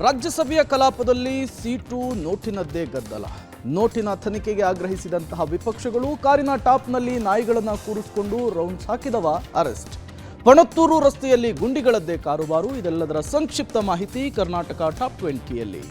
ರಾಜ್ಯಸಭೆಯ ಕಲಾಪದಲ್ಲಿ ಸೀಟು ನೋಟಿನದ್ದೇ ಗದ್ದಲ. ನೋಟಿನ ತನಿಖೆಗೆ ಆಗ್ರಹಿಸಿದಂತಹ ವಿಪಕ್ಷಗಳು ಕಾರಿನ ಟಾಪ್ನಲ್ಲಿ ನಾಯಿಗಳನ್ನು ಕೂರಿಸಿಕೊಂಡು ರೌಂಡ್ಸ್ ಹಾಕಿದವ ಅರೆಸ್ಟ್. ಪಣತ್ತೂರು ರಸ್ತೆಯಲ್ಲಿ ಗುಂಡಿಗಳದ್ದೇ ಕಾರುಬಾರು. ಇದೆಲ್ಲದರ ಸಂಕ್ಷಿಪ್ತ ಮಾಹಿತಿ ಕರ್ನಾಟಕ ಟಾಪ್ 20ಯಲ್ಲಿ.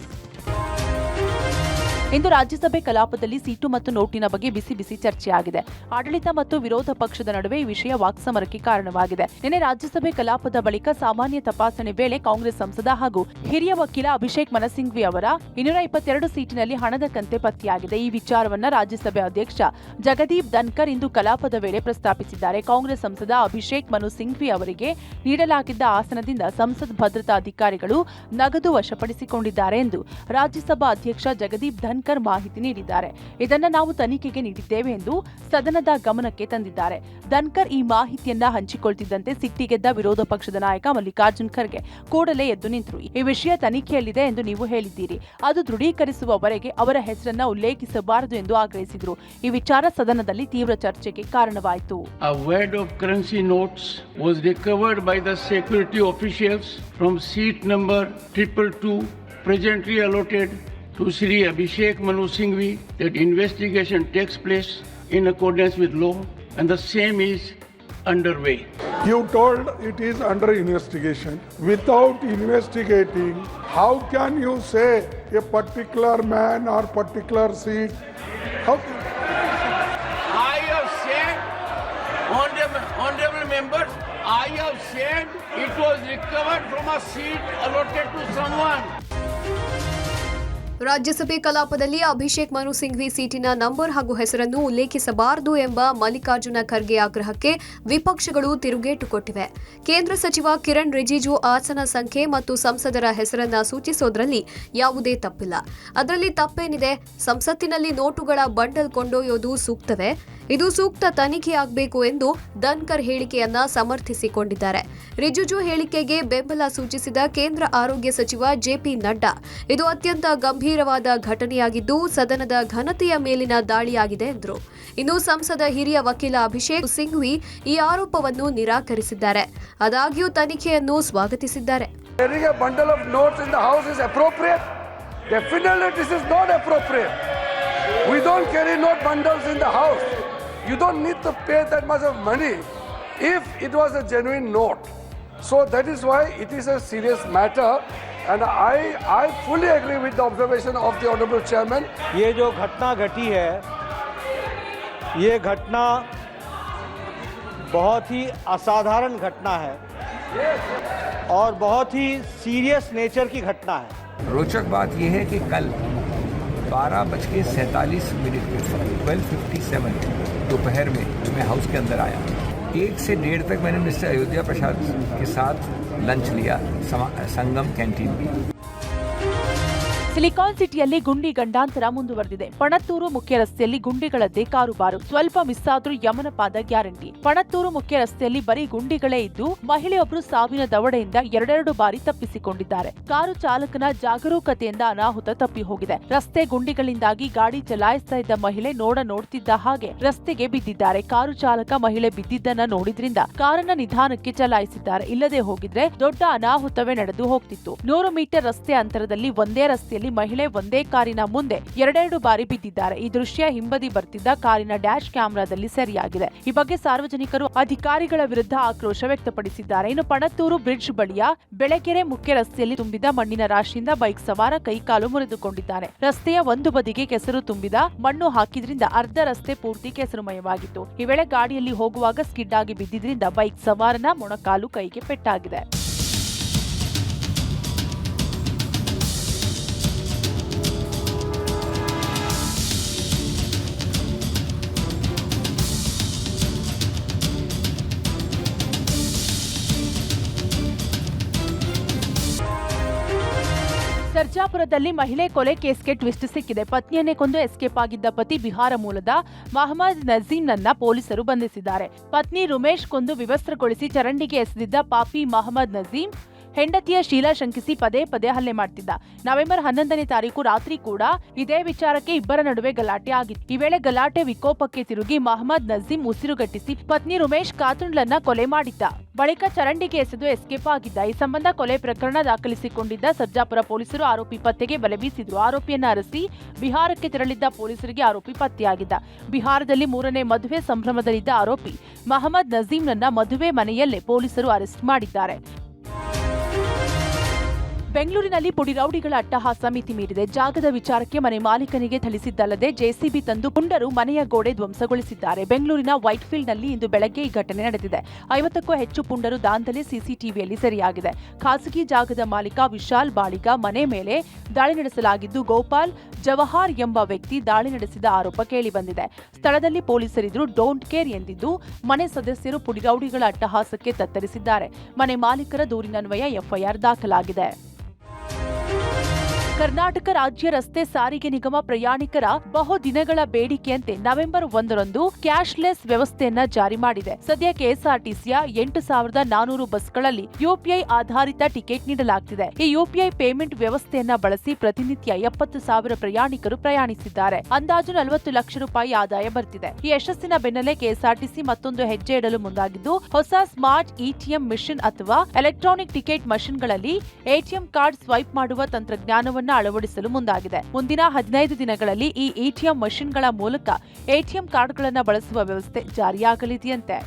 ಇಂದು ರಾಜ್ಯಸಭೆ ಕಲಾಪದಲ್ಲಿ ಸೀಟು ಮತ್ತು ನೋಟಿನ ಬಗ್ಗೆ ಬಿಸಿ ಬಿಸಿ ಚರ್ಚೆಯಾಗಿದೆ. ಆಡಳಿತ ಮತ್ತು ವಿರೋಧ ಪಕ್ಷದ ನಡುವೆ ಈ ವಿಷಯ ವಾಕ್ಸಮರಕ್ಕೆ ಕಾರಣವಾಗಿದೆ. ನಿನ್ನೆ ರಾಜ್ಯಸಭೆ ಕಲಾಪದ ಬಳಿಕ ಸಾಮಾನ್ಯ ತಪಾಸಣೆ ವೇಳೆ ಕಾಂಗ್ರೆಸ್ ಸಂಸದ ಹಾಗೂ ಹಿರಿಯ ವಕೀಲ ಅಭಿಷೇಕ್ ಮನು ಸಿಂಘ್ವಿ ಅವರ 222 ಸೀಟಿನಲ್ಲಿ ಹಣದ ಕಂತೆ ಪತ್ತೆಯಾಗಿದೆ. ಈ ವಿಚಾರವನ್ನ ರಾಜ್ಯಸಭೆ ಅಧ್ಯಕ್ಷ ಜಗದೀಪ್ ಧನ್ಕರ್ ಇಂದು ಕಲಾಪದ ವೇಳೆ ಪ್ರಸ್ತಾಪಿಸಿದ್ದಾರೆ. ಕಾಂಗ್ರೆಸ್ ಸಂಸದ ಅಭಿಷೇಕ್ ಮನು ಸಿಂಘ್ವಿ ಅವರಿಗೆ ನೀಡಲಾಗಿದ್ದ ಆಸನದಿಂದ ಸಂಸತ್ ಭದ್ರತಾ ಅಧಿಕಾರಿಗಳು ನಗದು ವಶಪಡಿಸಿಕೊಂಡಿದ್ದಾರೆ ಎಂದು ರಾಜ್ಯಸಭಾ ಅಧ್ಯಕ್ಷ ಜಗದೀಪ್ ಧನ್ಕರ್ ಮಾಹಿತಿ ನೀಡಿದ್ದಾರೆ. ಇದನ್ನ ನಾವು ತನಿಖೆಗೆ ನೀಡಿದ್ದೇವೆ ಎಂದು ಸದನದ ಗಮನಕ್ಕೆ ತಂದಿದ್ದಾರೆ. ಧನ್ಕರ್ ಈ ಮಾಹಿತಿಯನ್ನ ಹಂಚಿಕೊಳ್ತಿದ್ದಂತೆ ಸಿಟ್ಟಿಗೆದ್ದ ವಿರೋಧ ಪಕ್ಷದ ನಾಯಕ ಮಲ್ಲಿಕಾರ್ಜುನ್ ಖರ್ಗೆ ಕೂಡಲೇ ಎದ್ದು ನಿಂತರು. ಈ ವಿಷಯ ತನಿಖೆಯಲ್ಲಿದೆ ಎಂದು ನೀವು ಹೇಳಿದ್ದೀರಿ, ಅದು ದೃಢೀಕರಿಸುವವರೆಗೆ ಅವರ ಹೆಸರನ್ನ ಉಲ್ಲೇಖಿಸಬಾರದು ಎಂದು ಆಗ್ರಹಿಸಿದರು. ಈ ವಿಚಾರ ಸದನದಲ್ಲಿ ತೀವ್ರ ಚರ್ಚೆಗೆ ಕಾರಣವಾಯಿತು. A wad of currency notes was recovered by the security officials from seat number 222 presently allotted to Shri Abhishek Manu Singhvi. That investigation takes place in accordance with law and the same is underway. You told it is under investigation. Without investigating, how can you say a particular man or particular seat? How? I have said, honorable members, I have said it was recovered from a seat allotted to someone. ರಾಜ್ಯಸಭೆ ಕಲಾಪದಲ್ಲಿ Abhishek Manu Singhvi ಸೀಟಿನ number ಹಾಗೂ ಹೆಸರನ್ನು ಉಲ್ಲೇಖಿಸಬಾರದು ಎಂಬ ಮಲ್ಲಿಕಾರ್ಜುನ ಖರ್ಗೆ ಆಗ್ರಹಕ್ಕೆ ವಿಪಕ್ಷಗಳು ತಿರುಗೇಟು ಕೊಟ್ಟಿವೆ. ಕೇಂದ್ರ ಸಚಿವ ಕಿರಣ್ ರಿಜಿಜು ಆಸನ ಸಂಖ್ಯೆ ಮತ್ತು ಸಂಸದರ ಹೆಸರನ್ನ ಸೂಚಿಸೋದ್ರಲ್ಲಿ ಯಾವುದೇ ತಪ್ಪಿಲ್ಲ. ಅದರಲ್ಲಿ ತಪ್ಪೇನಿದೆ? ಸಂಸತ್ತಿನಲ್ಲಿ ನೋಟುಗಳ ಬಂಡಲ್ ಕೊಂಡೊಯ್ಯೋದು ಸೂಕ್ತವೇ? ಇದು ಸೂಕ್ತ ತನಿಖೆಯಾಗಬೇಕು ಎಂದು ಧನ್ಕರ್ ಹೇಳಿಕೆಯನ್ನ ಸಮರ್ಥಿಸಿಕೊಂಡಿದ್ದಾರೆ. ರಿಜಿಜು ಹೇಳಿಕೆಗೆ ಬೆಂಬಲ ಸೂಚಿಸಿದ ಕೇಂದ್ರ ಆರೋಗ್ಯ ಸಚಿವ ಜೆಪಿ ನಡ್ಡಾ, ಇದು ಅತ್ಯಂತ ಗಂಭೀರವಾದ ಘಟನೆಯಾಗಿದ್ದು ಸದನದ ಘನತೆಯ ಮೇಲಿನ ದಾಳಿಯಾಗಿದೆ ಎಂದರು. ಇನ್ನು ಸಂಸದ ಹಿರಿಯ ವಕೀಲ ಅಭಿಷೇಕ್ ಸಿಂಘ್ವಿ ಈ ಆರೋಪವನ್ನು ನಿರಾಕರಿಸಿದ್ದಾರೆ. ಆದಾಗ್ಯೂ ತನಿಖೆಯನ್ನು ಸ್ವಾಗತಿಸಿದ್ದಾರೆ. You don't need to pay that much of money if it was a genuine note. So that is why it is a serious matter, and I fully agree with the observation of the honorable chairman. ये जो घटना घटी है, ये घटना बहुत ही असाधारण घटना है और बहुत ही सीरियस नेचर की घटना है. रोचक बात यह है कि कल 12:47 12:57 दोपहर में मैं हाउस के अंदर आया. 1 से 1:30 तक मैंने मिस्टर अयोध्या प्रसाद के साथ लंच लिया संगम कैंटीन में. ಸಿಲಿಕಾನ್ ಸಿಟಿಯಲ್ಲಿ ಗುಂಡಿ ಗಂಡಾಂತರ ಮುಂದುವರೆದಿದೆ. ಪಣತ್ತೂರು ಮುಖ್ಯ ರಸ್ತೆಯಲ್ಲಿ ಗುಂಡಿಗಳದ್ದೇ ಕಾರುಬಾರು. ಸ್ವಲ್ಪ ಮಿಸ್ ಆದ್ರೂ ಯಮನ ಪಾದ ಗ್ಯಾರಂಟಿ. ಪಣತ್ತೂರು ಮುಖ್ಯ ರಸ್ತೆಯಲ್ಲಿ ಬರೀ ಗುಂಡಿಗಳೇ ಇದ್ದು ಮಹಿಳೆಯೊಬ್ಬರು ಸಾವಿನ ದವಡೆಯಿಂದ 2 ಬಾರಿ ತಪ್ಪಿಸಿಕೊಂಡಿದ್ದಾರೆ. ಕಾರು ಚಾಲಕನ ಜಾಗರೂಕತೆಯಿಂದ ಅನಾಹುತ ತಪ್ಪಿ ಹೋಗಿದೆ. ರಸ್ತೆ ಗುಂಡಿಗಳಿಂದಾಗಿ ಗಾಡಿ ಚಲಾಯಿಸ್ತಾ ಇದ್ದ ಮಹಿಳೆ ನೋಡ್ತಿದ್ದ ಹಾಗೆ ರಸ್ತೆಗೆ ಬಿದ್ದಿದ್ದಾರೆ. ಕಾರು ಚಾಲಕ ಮಹಿಳೆ ಬಿದ್ದಿದ್ದನ್ನ ನೋಡಿದ್ರಿಂದ ಕಾರನ್ನ ನಿಧಾನಕ್ಕೆ ಚಲಾಯಿಸಿದ್ದಾರೆ. ಇಲ್ಲದೆ ಹೋಗಿದ್ರೆ ದೊಡ್ಡ ಅನಾಹುತವೇ ನಡೆದು ಹೋಗ್ತಿತ್ತು. 100 ಮೀಟರ್ ರಸ್ತೆ ಅಂತರದಲ್ಲಿ ಒಂದೇ ರಸ್ತೆಯಲ್ಲಿ ಮಹಿಳೆ ಒಂದೇ ಕಾರಿನ ಮುಂದೆ 2 ಬಾರಿ ಬಿದ್ದಿದ್ದಾರೆ. ಈ ದೃಶ್ಯ ಹಿಂಬದಿ ಬರ್ತಿದ್ದ ಕಾರಿನ ಡ್ಯಾಶ್ ಕ್ಯಾಮೆರಾದಲ್ಲಿ ಸೆರೆಯಾಗಿದೆ. ಈ ಬಗ್ಗೆ ಸಾರ್ವಜನಿಕರು ಅಧಿಕಾರಿಗಳ ವಿರುದ್ಧ ಆಕ್ರೋಶ ವ್ಯಕ್ತಪಡಿಸಿದ್ದಾರೆ. ಇನ್ನು ಪಣತ್ತೂರು ಬ್ರಿಡ್ಜ್ ಬಳಿಯ ಬೆಳಗೆರೆ ಮುಖ್ಯ ರಸ್ತೆಯಲ್ಲಿ ತುಂಬಿದ ಮಣ್ಣಿನ ರಾಶಿಯಿಂದ ಬೈಕ್ ಸವಾರ ಕೈಕಾಲು ಮುರಿದುಕೊಂಡಿದ್ದಾನೆ. ರಸ್ತೆಯ ಒಂದು ಬದಿಗೆ ಕೆಸರು ತುಂಬಿದ ಮಣ್ಣು ಹಾಕಿದ್ರಿಂದ ಅರ್ಧ ರಸ್ತೆ ಪೂರ್ತಿ ಕೆಸರುಮಯವಾಗಿತ್ತು. ಈ ವೇಳೆ ಗಾಡಿಯಲ್ಲಿ ಹೋಗುವಾಗ ಸ್ಕಿಡ್ ಆಗಿ ಬಿದ್ದಿದ್ರಿಂದ ಬೈಕ್ ಸವಾರನ ಮೊಣಕಾಲು ಕೈಗೆ ಪೆಟ್ಟಾಗಿದೆ. ಸರ್ಜಾಪುರದಲ್ಲಿ ಮಹಿಳೆ ಕೊಲೆ ಕೇಸ್ಗೆ ಟ್ವಿಸ್ಟ್ ಸಿಕ್ಕಿದೆ. ಪತ್ನಿಯನ್ನೇ ಕೊಂದು ಎಸ್ಕೇಪ್ ಆಗಿದ್ದ ಪತಿ ಬಿಹಾರ ಮೂಲದ ಮಹಮ್ಮದ್ ನಜೀಮ್ನನ್ನ ಪೊಲೀಸರು ಬಂಧಿಸಿದ್ದಾರೆ. ಪತ್ನಿ ರುಮೇಶ್ ಕೊಂದು ವಿವಸ್ತ್ರಗೊಳಿಸಿ ಚರಂಡಿಗೆ ಎಸೆದಿದ್ದ ಪಾಪಿ ಮಹಮ್ಮದ್ ನಜೀಮ್ ಹೆಂಡತಿಯ ಶೀಲ ಶಂಕಿಸಿ ಪದೇ ಪದೇ ಹಲ್ಲೆ ಮಾಡ್ತಿದ್ದ. ನವೆಂಬರ್ 11ನೇ ತಾರೀಕು ರಾತ್ರಿ ಕೂಡ ಇದೇ ವಿಚಾರಕ್ಕೆ ಇಬ್ಬರ ನಡುವೆ ಗಲಾಟೆ ಆಗಿತ್ತು. ಈ ವೇಳೆ ಗಲಾಟೆ ವಿಕೋಪಕ್ಕೆ ತಿರುಗಿ ಮಹಮ್ಮದ್ ನಜೀಂ ಉಸಿರುಗಟ್ಟಿಸಿ ಪತ್ನಿ ರುಮೇಶ್ ಖಾತೂನ್ಳನ್ನ ಕೊಲೆ ಮಾಡಿದ್ದ. ಬಳಿಕ ಚರಂಡಿಗೆ ಎಸೆದು ಎಸ್ಕೇಪ್ ಆಗಿದ್ದ. ಈ ಸಂಬಂಧ ಕೊಲೆ ಪ್ರಕರಣ ದಾಖಲಿಸಿಕೊಂಡಿದ್ದ ಸರ್ಜಾಪುರ ಪೊಲೀಸರು ಆರೋಪಿ ಪತ್ತೆಗೆ ಬಲೆ ಬೀಸಿದ್ರು. ಆರೋಪಿಯನ್ನ ಅರಸಿ ಬಿಹಾರಕ್ಕೆ ತೆರಳಿದ್ದ ಪೊಲೀಸರಿಗೆ ಆರೋಪಿ ಪತ್ತೆಯಾಗಿದ್ದ. ಬಿಹಾರದಲ್ಲಿ 3ನೇ ಮದುವೆ ಸಂಭ್ರಮದಲ್ಲಿದ್ದ ಆರೋಪಿ ಮಹಮ್ಮದ್ ನಜೀಂನನ್ನ ಮದುವೆ ಮನೆಯಲ್ಲೇ ಪೊಲೀಸರು ಅರೆಸ್ಟ್ ಮಾಡಿದ್ದಾರೆ. ಬೆಂಗಳೂರಿನಲ್ಲಿ ಪುಡಿ ರೌಡಿಗಳ ಅಟ್ಟಹಾಸ ಮಿತಿ ಮೀರಿದೆ. ಜಾಗದ ವಿಚಾರಕ್ಕೆ ಮನೆ ಮಾಲೀಕನಿಗೆ ಥಳಿಸಿದ್ದಲ್ಲದೆ ಜೆಸಿಬಿ ತಂದು ಪುಂಡರು ಮನೆಯ ಗೋಡೆ ಧ್ವಂಸಗೊಳಿಸಿದ್ದಾರೆ. ಬೆಂಗಳೂರಿನ ವೈಟ್ಫೀಲ್ಡ್ನಲ್ಲಿ ಇಂದು ಬೆಳಗ್ಗೆ ಈ ಘಟನೆ ನಡೆದಿದೆ. 50ಕ್ಕೂ ಹೆಚ್ಚು ಪುಂಡರು ದಾಂಧಲೆ ಸಿಸಿಟಿವಿಯಲ್ಲಿ ಸೆರೆಯಾಗಿದೆ. ಖಾಸಗಿ ಜಾಗದ ಮಾಲೀಕ ವಿಶಾಲ್ ಬಾಳಿಗ ಮನೆ ಮೇಲೆ ದಾಳಿ ನಡೆಸಲಾಗಿದ್ದು, ಗೋಪಾಲ್ ಜವಹಾರ್ ಎಂಬ ವ್ಯಕ್ತಿ ದಾಳಿ ನಡೆಸಿದ ಆರೋಪ ಕೇಳಿಬಂದಿದೆ. ಸ್ಥಳದಲ್ಲಿ ಪೊಲೀಸರಿದ್ರು ಡೋಂಟ್ ಕೇರ್ ಎಂದಿದ್ದು, ಮನೆ ಸದಸ್ಯರು ಪುಡಿ ರೌಡಿಗಳ ಅಟ್ಟಹಾಸಕ್ಕೆ ತತ್ತರಿಸಿದ್ದಾರೆ. ಮನೆ ಮಾಲೀಕರ ದೂರಿನನ್ವಯ ಎಫ್ಐಆರ್ ದಾಖಲಾಗಿದೆ. ಕರ್ನಾಟಕ ರಾಜ್ಯ ರಸ್ತೆ ಸಾರಿಗೆ ನಿಗಮ ಪ್ರಯಾಣಿಕರ ಬಹುದಿನಗಳ ಬೇಡಿಕೆಯಂತೆ ನವೆಂಬರ್ 1ರಂದು ಕ್ಯಾಶ್ಲೆಸ್ ವ್ಯವಸ್ಥೆಯನ್ನ ಜಾರಿ ಮಾಡಿದೆ. ಸದ್ಯ ಕೆಎಸ್ಆರ್ಟಿಸಿಯ 8,400 ಬಸ್ಗಳಲ್ಲಿ ಯುಪಿಐ ಆಧಾರಿತ ಟಿಕೆಟ್ ನೀಡಲಾಗ್ತಿದೆ. ಈ ಯುಪಿಐ ಪೇಮೆಂಟ್ ವ್ಯವಸ್ಥೆಯನ್ನ ಬಳಸಿ ಪ್ರತಿನಿತ್ಯ 70,000 ಪ್ರಯಾಣಿಕರು ಪ್ರಯಾಣಿಸಿದ್ದಾರೆ. ಅಂದಾಜು 40 ಲಕ್ಷ ರೂಪಾಯಿ ಆದಾಯ ಬರ್ತಿದೆ. ಈ ಯಶಸ್ಸಿನ ಬೆನ್ನಲ್ಲೇ ಕೆಎಸ್ಆರ್ಟಿಸಿ ಮತ್ತೊಂದು ಹೆಜ್ಜೆ ಇಡಲು ಮುಂದಾಗಿದ್ದು, ಹೊಸ ಸ್ಮಾರ್ಟ್ ಎಟಿಎಂ ಮಿಷನ್ ಅಥವಾ ಎಲೆಕ್ಟ್ರಾನಿಕ್ ಟಿಕೆಟ್ ಮಷಿನ್ಗಳಲ್ಲಿ ಎಟಿಎಂ ಕಾರ್ಡ್ ಸ್ವೈಪ್ ಮಾಡುವ ತಂತ್ರಜ್ಞಾನವನ್ನು ಅಳವಡಿಸಲು ಮುಂದಾಗಿದೆ. ಮುಂದಿನ 15 ದಿನಗಳಲ್ಲಿ ಈ ಎಟಿಎಂ ಮಷಿನ್ಗಳ ಮೂಲಕ ಎಟಿಎಂ ಕಾರ್ಡ್ಗಳನ್ನು ಬಳಸುವ ವ್ಯವಸ್ಥೆ ಜಾರಿಯಾಗಲಿದೆಯಂತೆ.